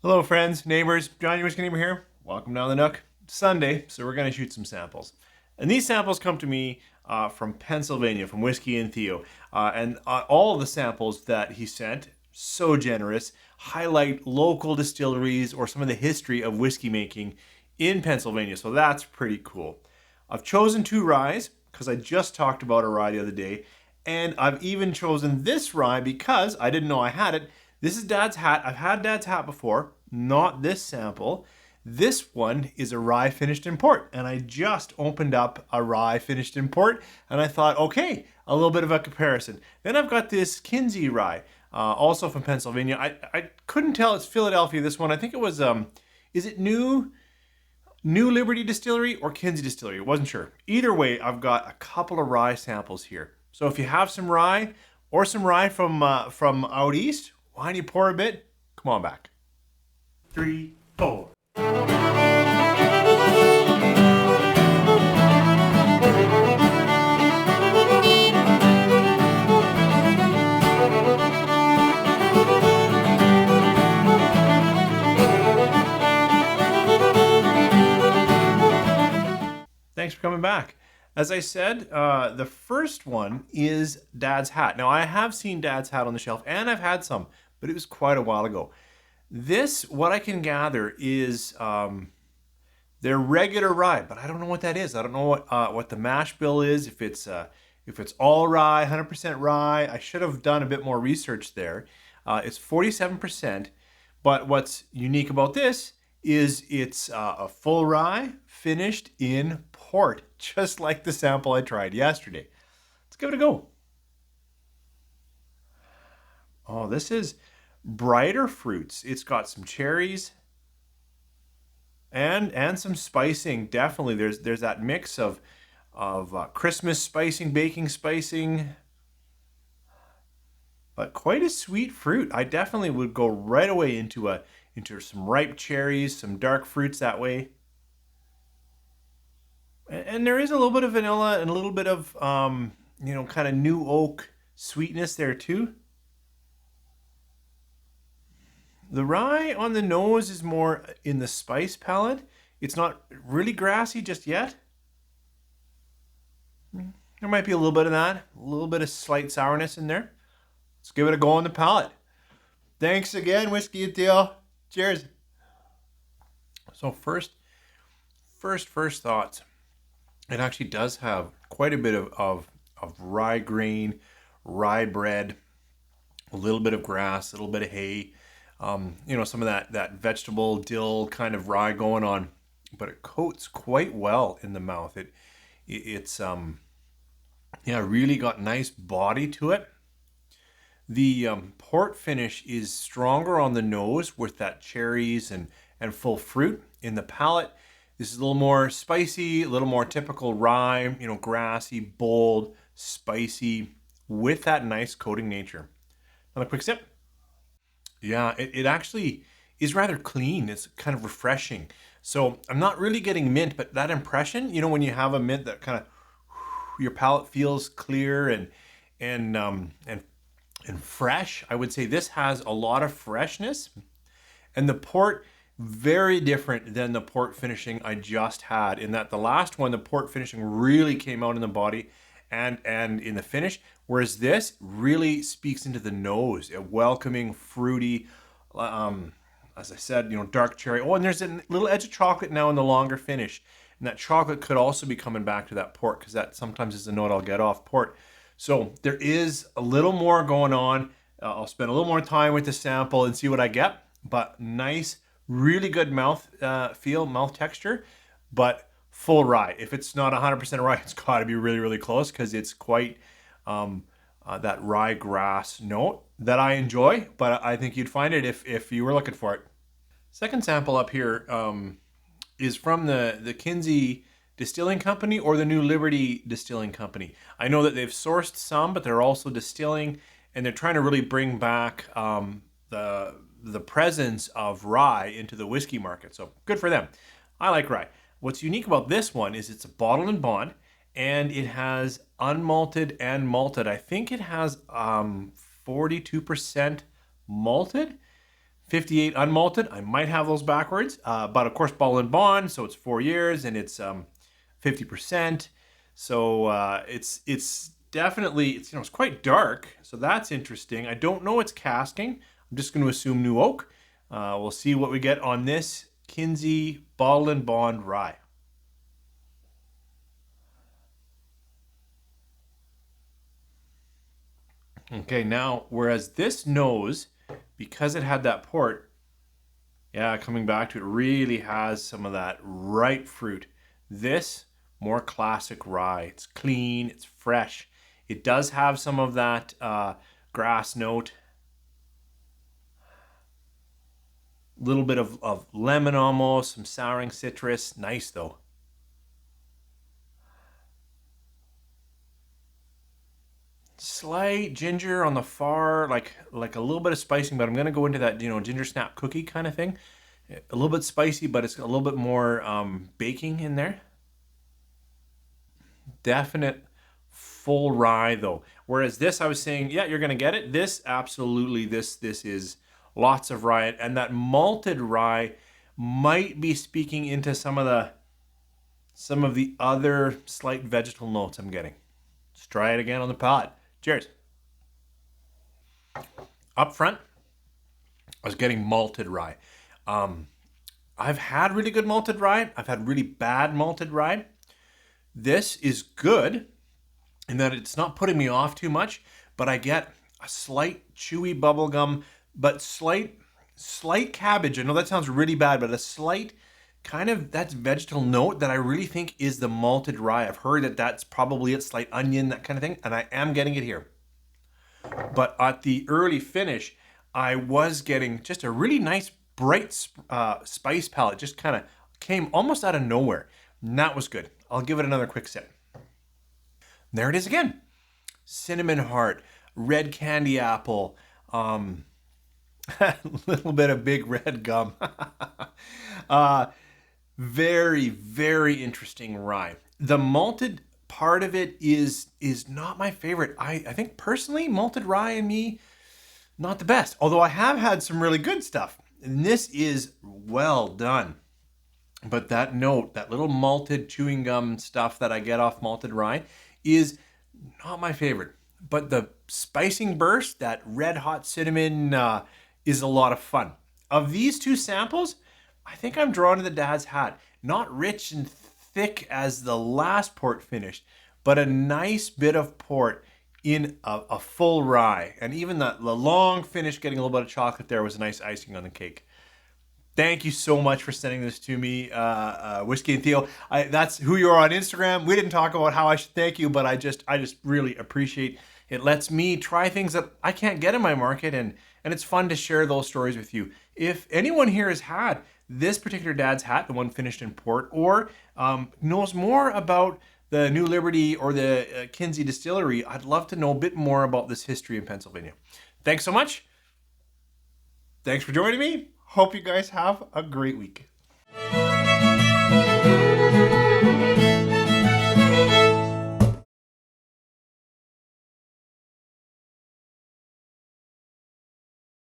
Hello friends, neighbors, John, your whiskey neighbor here. Welcome down the Nook. It's Sunday, so we're going to shoot some samples. And these samples come to me from Pennsylvania, from Whiskey and Theo. All of the samples that he sent, so generous, highlight local distilleries or some of the history of whiskey making in Pennsylvania. So that's pretty cool. I've chosen 2 ryes because I just talked about a rye the other day. And I've even chosen this rye because I didn't know I had it. This is Dad's hat. I've had Dad's hat before, not this sample. This one is a rye finished in port, and I just opened up a rye finished in port, and I thought, okay, a little bit of a comparison. Then I've got this Kinsey rye, also from Pennsylvania. I couldn't tell it's Philadelphia, this one. I think it was, is it New Liberty Distillery or Kinsey Distillery? I wasn't sure. Either way, I've got a couple of rye samples here. So if you have some rye or some rye from out east, why don't you pour a bit? Come on back. 3, 4. Thanks for coming back. As I said, the first one is Dad's hat. Now, I have seen Dad's hat on the shelf, and I've had some, but it was quite a while ago. This, what I can gather, is their regular rye, but I don't know what that is. I don't know what the mash bill is, if it's all rye, 100% rye. I should have done a bit more research there. It's 47%, but what's unique about this is it's a full rye finished in port, just like the sample I tried yesterday. Let's give it a go. Oh, this is brighter fruits. It's got some cherries and some spicing. Definitely, there's that mix of Christmas spicing, baking spicing, but quite a sweet fruit. I definitely would go right away into some ripe cherries, some dark fruits that way. And there is a little bit of vanilla and a little bit of, kind of new oak sweetness there too. The rye on the nose is more in the spice palette. It's not really grassy just yet. There might be a little bit of that, a little bit of slight sourness in there. Let's give it a go on the palate. Thanks again, Whiskey and Theo. Cheers. So first thoughts. It actually does have quite a bit of rye grain, rye bread, a little bit of grass, a little bit of hay, some of that vegetable dill kind of rye going on, but it coats quite well in the mouth. It's really got nice body to it. The port finish is stronger on the nose with that cherries and full fruit. In the palate, this is a little more spicy, a little more typical rye, grassy, bold, spicy, with that nice coating nature. Another quick sip. Yeah, it actually is rather clean. It's kind of refreshing. So I'm not really getting mint, but that impression, when you have a mint that kind of your palate feels clear and fresh. I would say this has a lot of freshness, and the port very different than the port finishing I just had, in that the last one, the port finishing really came out in the body and in the finish, whereas this really speaks into the nose, a welcoming, fruity, as I said, dark cherry. Oh, and there's a little edge of chocolate now in the longer finish, and that chocolate could also be coming back to that port, because that sometimes is a note I'll get off port. So there is a little more going on. I'll spend a little more time with the sample and see what I get, but nice, really good mouth feel, mouth texture, but full rye. If it's not 100% rye, it's got to be really, really close, because it's quite that rye grass note that I enjoy, but I think you'd find it if you were looking for it. Second sample up here is from the Kinsey Distilling Company or the New Liberty Distilling Company. I know that they've sourced some, but they're also distilling, and they're trying to really bring back the presence of rye into the whiskey market. So good for them. I like rye. What's unique about this one is it's a bottle and bond, and it has unmalted and malted. I think it has 42% malted, 58 unmalted. I might have those backwards, but of course ball and bond, so it's 4 years and it's 50%. So it's definitely, it's quite dark, so that's interesting. I don't know it's casking. I'm just going to assume new oak. We'll see what we get on this Kinsey ball and bond rye. Okay, now, whereas this nose, because it had that port, yeah, coming back to it, really has some of that ripe fruit. This, more classic rye. It's clean, it's fresh. It does have some of that grass note. A little bit of lemon almost, some souring citrus. Nice though. Slight ginger on the far, like a little bit of spicing, but I'm gonna go into that ginger snap cookie kind of thing. A little bit spicy, but it's a little bit more baking in there. Definite full rye though. Whereas this, I was saying, yeah, you're gonna get it. This absolutely, this is lots of rye, and that malted rye might be speaking into some of the other slight vegetal notes I'm getting. Let's try it again on the palate. Cheers. Up front, I was getting malted rye. I've had really good malted rye. I've had really bad malted rye. This is good in that it's not putting me off too much, but I get a slight chewy bubblegum, but slight cabbage. I know that sounds really bad, but a slight kind of that vegetal note that I really think is the malted rye. I've heard that that's probably it, slight onion, that kind of thing, and I am getting it here. But at the early finish, I was getting just a really nice bright spice palette. Just kind of came almost out of nowhere. And that was good. I'll give it another quick sip. There it is again. Cinnamon heart, red candy apple, a little bit of big red gum. Very, very interesting rye. The malted part of it is not my favorite. I think personally, malted rye and me, not the best. Although I have had some really good stuff. And this is well done. But that note, that little malted chewing gum stuff that I get off malted rye is not my favorite. But the spicing burst, that red hot cinnamon, is a lot of fun. Of these two samples, I think I'm drawn to the Dad's Hat. Not rich and thick as the last port finished, but a nice bit of port in a full rye. And even the long finish, getting a little bit of chocolate there, was a nice icing on the cake. Thank you so much for sending this to me, Whiskey and Theo. That's who you are on Instagram. We didn't talk about how I should thank you, but I just really appreciate it. Lets me try things that I can't get in my market, and it's fun to share those stories with you. If anyone here has had this particular Dad's Hat, the one finished in port, or knows more about the New Liberty or the Kinsey Distillery, I'd love to know a bit more about this history in Pennsylvania. Thanks so much. Thanks for joining me. Hope you guys have a great week.